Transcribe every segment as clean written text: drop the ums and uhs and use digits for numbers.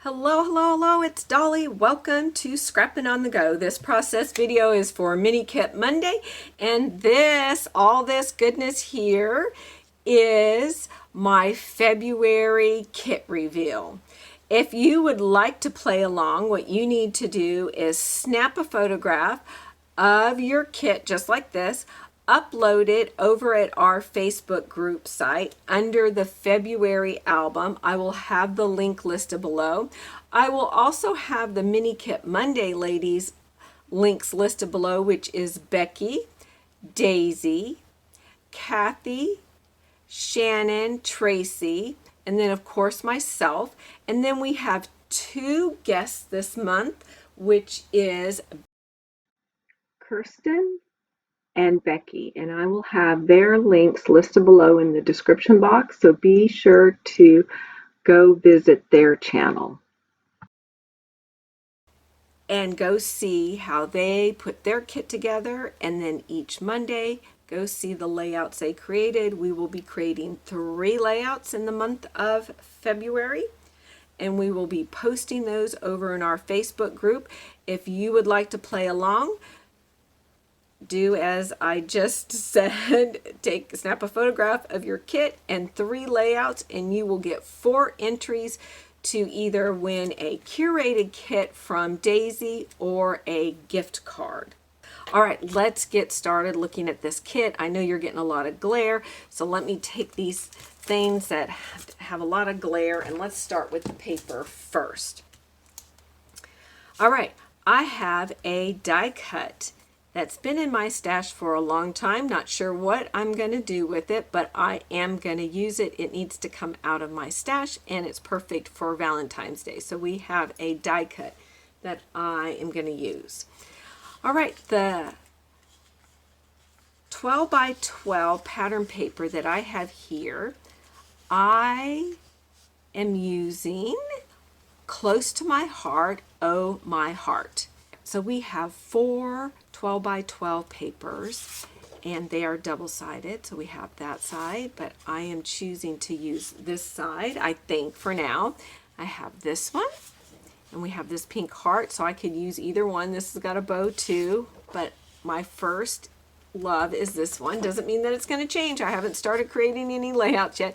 Hello, hello, hello, it's Dolly. Welcome to Scrapping on the Go. This process video is for Mini Kit Monday, and all this goodness here is my February kit reveal. If you would like to play along, what you need to do is snap a photograph of your kit just like this, upload it over at our Facebook group site under the February album. I will have the link listed below. I will also have the Mini Kit Monday ladies links listed below, which is Becky, Daisy, Kathy, Shannon, Tracy, and then of course myself. And then we have two guests this month, which is Kirsten and Becky, and I will have their links listed below in the description box, so be sure to go visit their channel and go see how they put their kit together. And then each Monday, go see the layouts they created. We will be creating 3 layouts in the month of February, and we will be posting those over in our Facebook group. If you would like to play along, do as I just said. Snap a photograph of your kit and 3 layouts, and you will get 4 entries to either win a curated kit from Daisy or a gift card. All right, let's get started looking at this kit. I know you're getting a lot of glare, so let me take these things that have a lot of glare, and let's start with the paper first. All right, I have a die cut that's been in my stash for a long time. Not sure what I'm going to do with it, but I am going to use it. It needs to come out of my stash, and it's perfect for Valentine's Day. So we have a die cut that I am going to use. All right, the 12 by 12 pattern paper that I have here, I am using Close to My Heart, Oh My Heart. So we have 4 12 by 12 papers, and they are double-sided, so we have that side, but I am choosing to use this side, I think, for now. I have this one, and we have this pink heart, so I could use either one. This has got a bow too, but my first love is this one. Doesn't mean that it's going to change. I haven't started creating any layouts yet.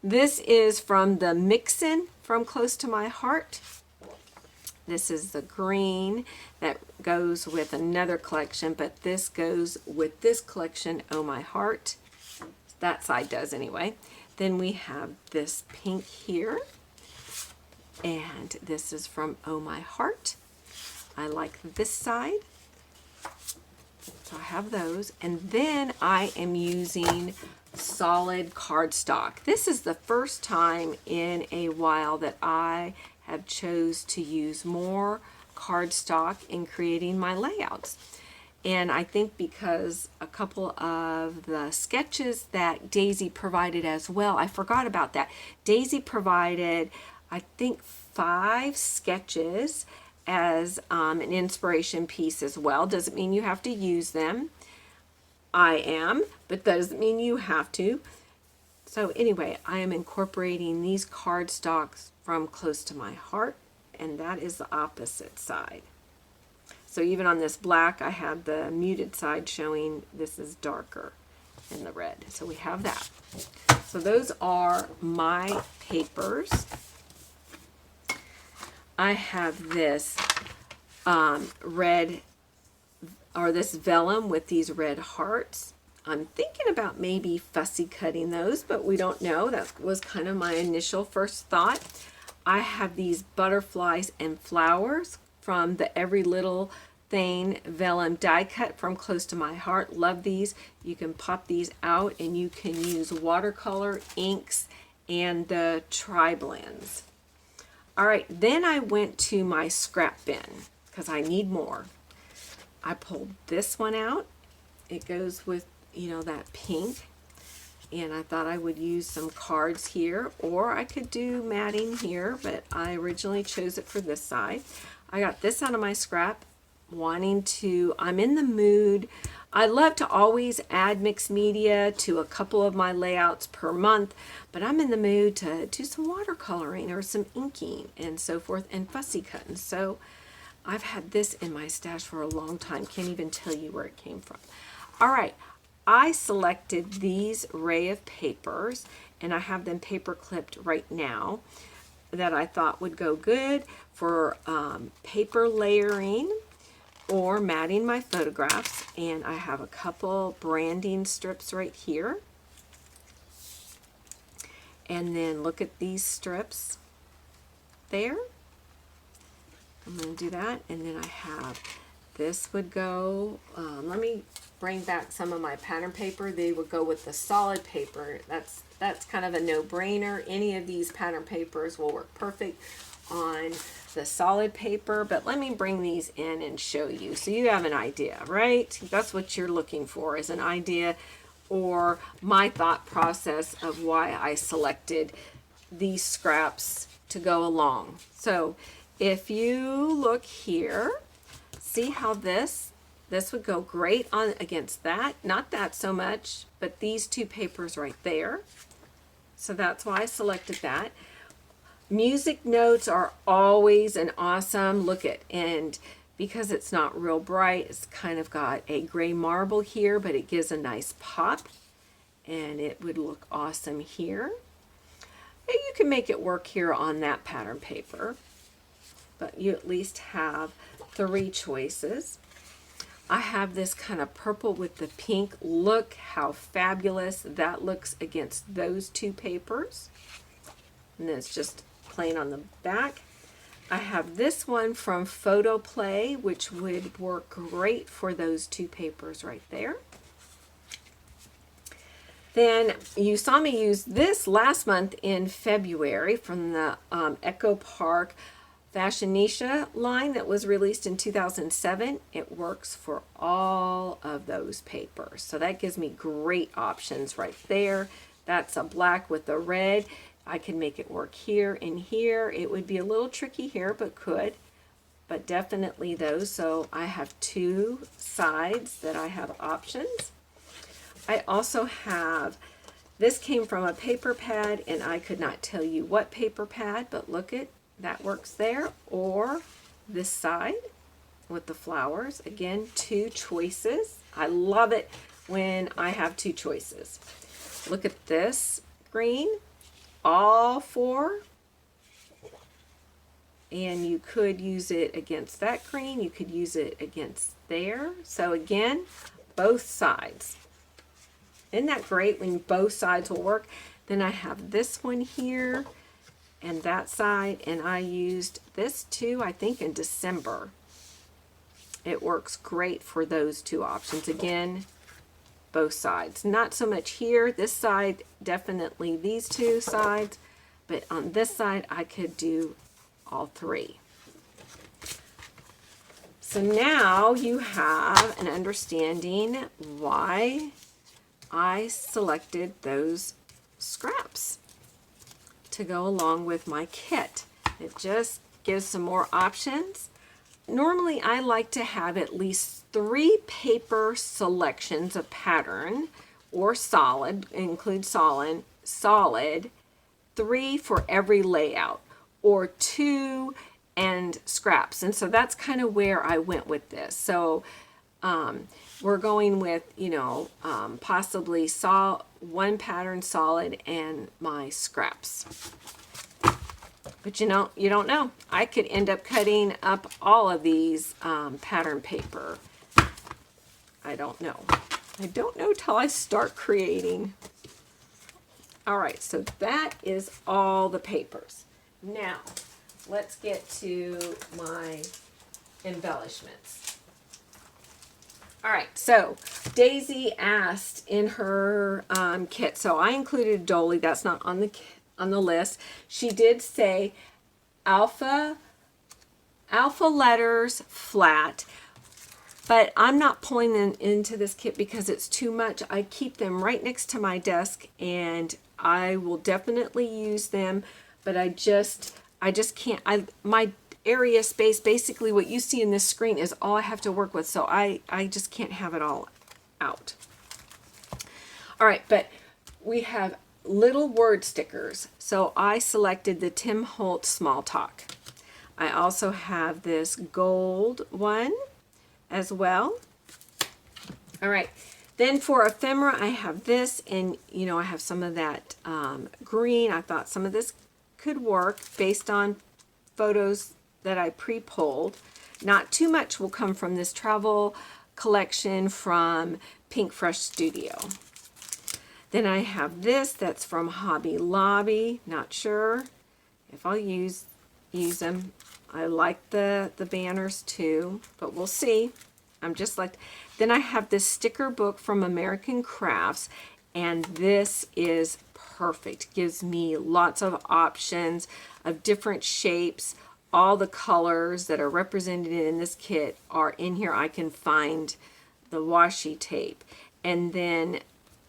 This is from the Mixin' from Close to My Heart. This is the green that goes with another collection, but this goes with this collection, Oh My Heart. That side does anyway. Then we have this pink here, and this is from Oh My Heart. I like this side, so I have those. And then I am using solid cardstock. This is the first time in a while that I have chose to use more cardstock in creating my layouts. And I think because a couple of the sketches that Daisy provided as well, I forgot about that. Daisy provided, I think, 5 sketches as an inspiration piece as well. Doesn't mean you have to use them. I am, but doesn't mean you have to. So anyway, I am incorporating these cardstocks from Close to My Heart, and that is the opposite side. So even on this black, I had the muted side showing this is darker in the red. So we have that. So those are my papers. I have this red, or this vellum with these red hearts. I'm thinking about maybe fussy cutting those, but we don't know. That was kind of my initial first thought. I have these butterflies and flowers from the Every Little Thing vellum die cut from Close to My Heart. Love these. You can pop these out, and you can use watercolor, inks, and the tri-blends. All right, then I went to my scrap bin because I need more. I pulled this one out. It goes with, you know, that pink, and I thought I would use some cards here, or I could do matting here, but I originally chose it for this side. I got this out of my scrap, I'm in the mood I love to always add mixed media to a couple of my layouts per month, but I'm in the mood to do some watercoloring or some inking and so forth and fussy cutting. So I've had this in my stash for a long time. Can't even tell you where it came from. All right, I selected these array of papers and I have them paper clipped right now that I thought would go good for paper layering or matting my photographs. And I have a couple branding strips right here. And then look at these strips there. I'm going to do that. And then I have, this would go, let me bring back some of my pattern paper. They would go with the solid paper. That's kind of a no-brainer. Any of these pattern papers will work perfect on the solid paper, but let me bring these in and show you so you have an idea, right? That's what you're looking for, is an idea or my thought process of why I selected these scraps to go along. So if you look here, see how this would go great on against that. Not that so much, but these two papers right there. So that's why I selected that. Music notes are always an awesome look at, and because it's not real bright, it's kind of got a gray marble here, but it gives a nice pop and it would look awesome here. And you can make it work here on that pattern paper, but you at least have 3 choices. I have this kind of purple with the pink. Look how fabulous that looks against those 2 papers. And then it's just plain on the back. I have this one from Photo Play, which would work great for those 2 papers right there. Then you saw me use this last month in February from the Echo Park Fashionisha line that was released in 2007. It works for all of those papers. So that gives me great options right there. That's a black with a red. I can make it work here and here. It would be a little tricky here, but could. But definitely those. So I have 2 sides that I have options. I also have, this came from a paper pad and I could not tell you what paper pad, but look at that works there, or this side with the flowers. Again, 2 choices. I love it when I have 2 choices. Look at this green, all 4, and you could use it against that green, you could use it against there. So again, both sides. Isn't that great when both sides will work? Then I have this one here and that side, and I used this too, I think in December. It works great for those 2 options. Again, both sides. Not so much here. This side, definitely these 2 sides, but on this side I could do all 3. So now you have an understanding why I selected those scraps to go along with my kit. It just gives some more options. Normally I like to have at least 3 paper selections of pattern or solid, include solid, 3 for every layout, or 2 and scraps. And so that's kind of where I went with this. So we're going with, possibly 1 pattern solid and my scraps. But you don't know. I could end up cutting up all of these pattern paper. I don't know. I don't know till I start creating. All right, so that is all the papers. Now, let's get to my embellishments. All right, so Daisy asked in her kit, so I included Dolly, that's not on the list. She did say alpha letters flat, but I'm not pulling them into this kit because it's too much. I keep them right next to my desk and I will definitely use them, but I just can't. My area space, basically what you see in this screen is all I have to work with, so I just can't have it all out. All right, but we have little word stickers. So I selected the Tim Holtz Small Talk. I also have this gold one as well. All right, then for ephemera, I have this, and you know, I have some of that green. I thought some of this could work based on photos that I pre-pulled. Not too much will come from this travel collection from Pink Fresh Studio. Then I have this that's from Hobby Lobby. Not sure if I'll use them. I like the banners too, but we'll see. I'm just like, then I have this sticker book from American Crafts, and this is perfect. Gives me lots of options of different shapes. All the colors that are represented in this kit are in here. I can find the washi tape and then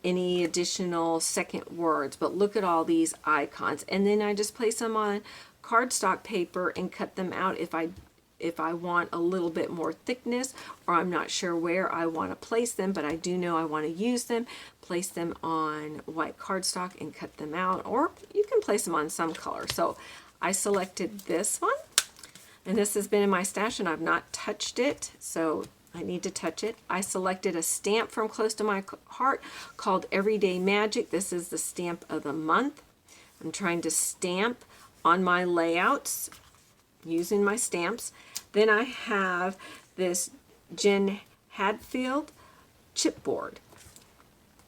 any additional second words, but look at all these icons. And then I just place them on cardstock paper and cut them out if I want a little bit more thickness, or I'm not sure where I want to place them, but I do know I want to use them. Place them on white cardstock and cut them out, or you can place them on some color. So I selected this one, and this has been in my stash and I've not touched it, so I need to touch it. I selected a stamp from Close to My Heart called Everyday Magic. This is the stamp of the month. I'm trying to stamp on my layouts using my stamps. Then I have this Jen Hadfield chipboard.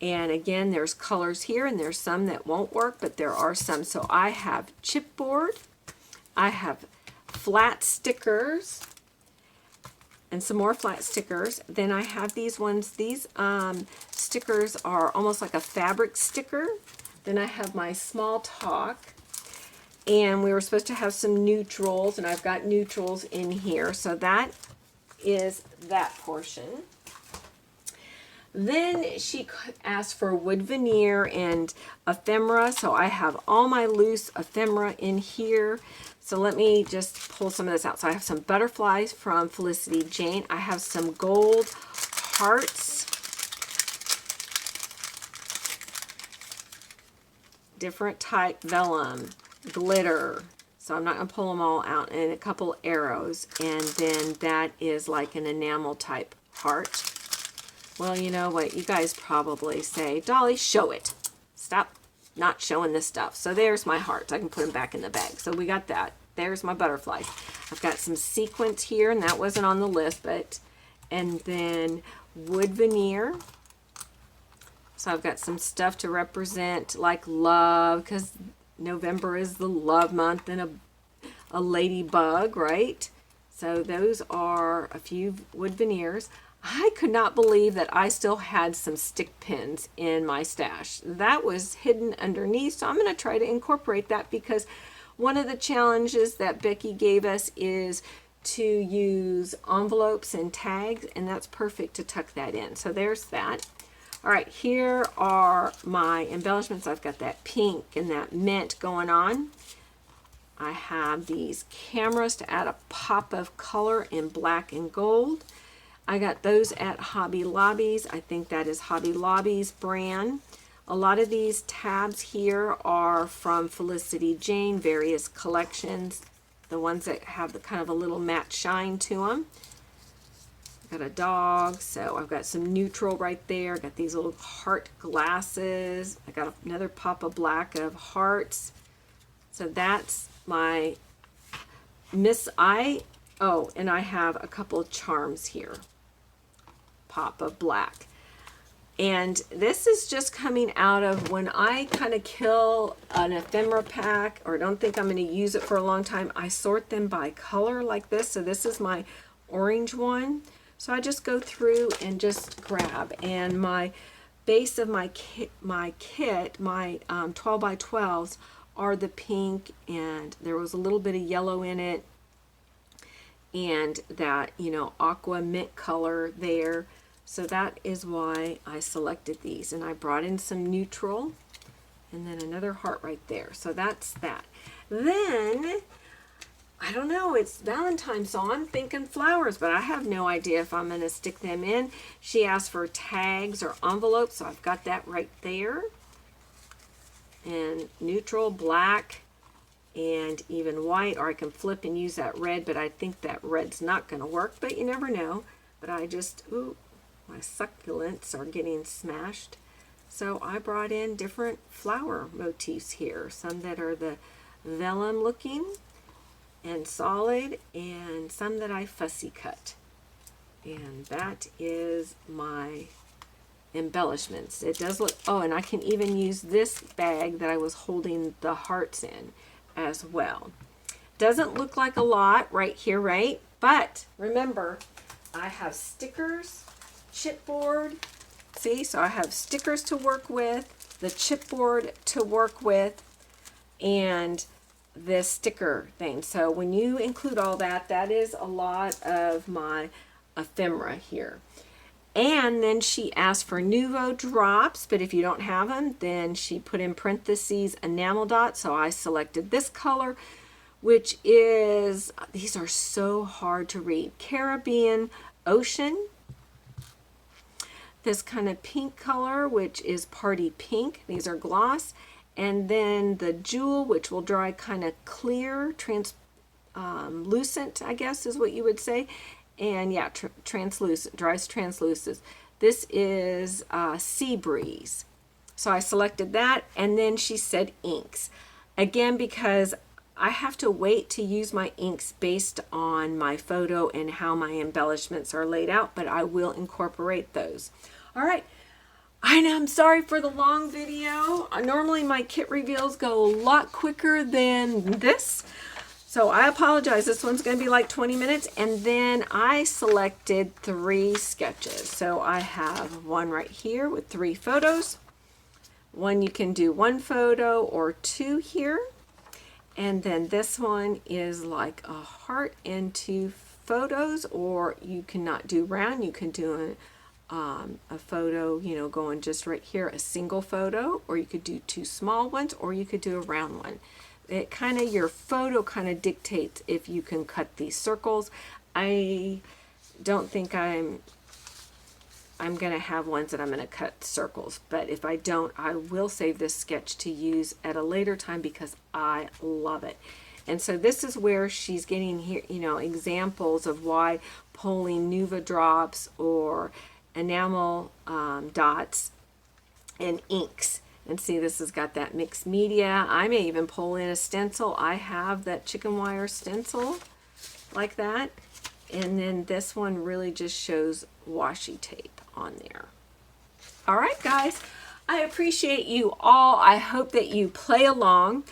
And again, there's colors here, and there's some that won't work, but there are some. So I have chipboard, I have flat stickers, and some more flat stickers. Then I have these ones. These stickers are almost like a fabric sticker. Then I have my Small Talk. And we were supposed to have some neutrals, and I've got neutrals in here. So that is that portion. Then she asked for wood veneer and ephemera. So I have all my loose ephemera in here. So let me just pull some of this out. So I have some butterflies from Felicity Jane. I have some gold hearts. Different type vellum. Glitter. So I'm not going to pull them all out, and a couple arrows, and then that is like an enamel type heart. Well, you know what, you guys probably say, Dolly, show it. Stop not showing this stuff. So there's my hearts. I can put them back in the bag. So we got that. There's my butterflies. I've got some sequins here, and that wasn't on the list, but, and then wood veneer. So I've got some stuff to represent like love, because November is the love month, and a ladybug, right? So those are a few wood veneers. I could not believe that I still had some stick pins in my stash. That was hidden underneath, so I'm going to try to incorporate that, because one of the challenges that Becky gave us is to use envelopes and tags, and that's perfect to tuck that in. So there's that. All right, here are my embellishments. I've got that pink and that mint going on. I have these cameras to add a pop of color in black and gold. I got those at Hobby Lobby's. I think that is Hobby Lobby's brand. A lot of these tabs here are from Felicity Jane, various collections. The ones that have the kind of a little matte shine to them. Got a dog, so I've got some neutral right there. Got these little heart glasses. I got another pop of black of hearts. So that's my oh, and I have a couple of charms here. Pop of black. And this is just coming out of when I kind of kill an ephemera pack or don't think I'm going to use it for a long time, I sort them by color like this. So this is my orange one. So I just go through and just grab, and my base of my kit, my 12 by 12s are the pink, and there was a little bit of yellow in it, and that, you know, aqua mint color there. So that is why I selected these, and I brought in some neutral, and then another heart right there. So that's that. Then I don't know, it's Valentine's, so I'm thinking flowers, but I have no idea if I'm going to stick them in. She asked for tags or envelopes, so I've got that right there. And neutral, black, and even white, or I can flip and use that red, but I think that red's not going to work, but you never know. But I just, ooh, my succulents are getting smashed. So I brought in different flower motifs here, some that are the vellum looking and solid, and some that I fussy cut. And that is my embellishments. It does look, oh, and I can even use this bag that I was holding the hearts in as well. Doesn't look like a lot right here, right? But remember, I have stickers, chipboard. See, so I have stickers to work with, the chipboard to work with, and this sticker thing. So when you include all that, that is a lot of my ephemera here. And then she asked for Nuvo drops, but if you don't have them, then she put in parentheses enamel dots. So I selected this color, which is, these are so hard to read, Caribbean Ocean. This kind of pink color, which is Party Pink. These are gloss. And then the Jewel, which will dry kind of clear, translucent, I guess is what you would say. And yeah, translucent, dries translucent. This is Sea Breeze. So I selected that, and then she said inks. Again, because I have to wait to use my inks based on my photo and how my embellishments are laid out, but I will incorporate those. All right. I know, I'm sorry for the long video. Normally my kit reveals go a lot quicker than this. So I apologize. This one's going to be like 20 minutes. And then I selected 3 sketches. So I have one right here with 3 photos. One, you can do 1 photo or 2 here. And then this one is like a heart and 2 photos, or you cannot do round. You can do a photo, you know, going just right here, a single photo, or you could do 2 small ones, or you could do a round one. It kind of, your photo kind of dictates if you can cut these circles. I don't think I'm going to have ones that I'm going to cut circles, but if I don't, I will save this sketch to use at a later time because I love it. And so this is where she's getting here, you know, examples of why pulling Nuva drops or enamel dots and inks. And see, this has got that mixed media. I may even pull in a stencil. I have that chicken wire stencil like that. And then this one really just shows washi tape on there. All right, guys, I appreciate you all. I hope that you play along.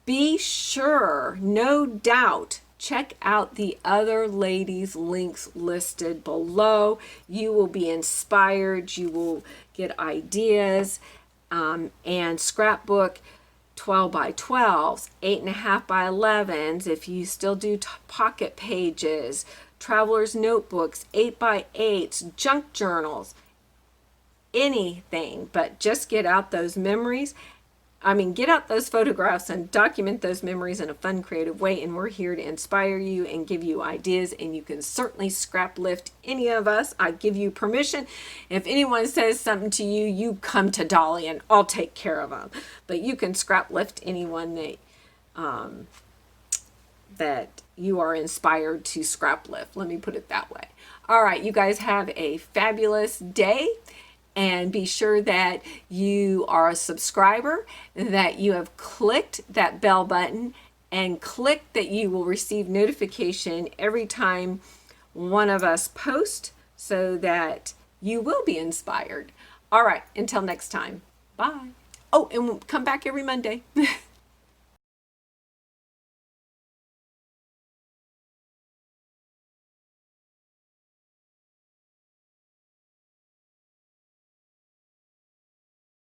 Be sure, no doubt, check out the other ladies' links listed below. You will be inspired. You will get ideas. And scrapbook 12 by 12s, 8.5 by 11s. If you still do pocket pages, traveler's notebooks, 8 by 8s, junk journals, anything, but just get out those memories. I mean, get out those photographs and document those memories in a fun, creative way. And we're here to inspire you and give you ideas. And you can certainly scrap lift any of us. I give you permission. If anyone says something to you, you come to Dolly and I'll take care of them. But you can scrap lift anyone that you are inspired to scrap lift. Let me put it that way. All right, you guys have a fabulous day. And be sure that you are a subscriber, that you have clicked that bell button, and click that you will receive notification every time one of us posts so that you will be inspired. All right, until next time. Bye. Oh, and come back every Monday.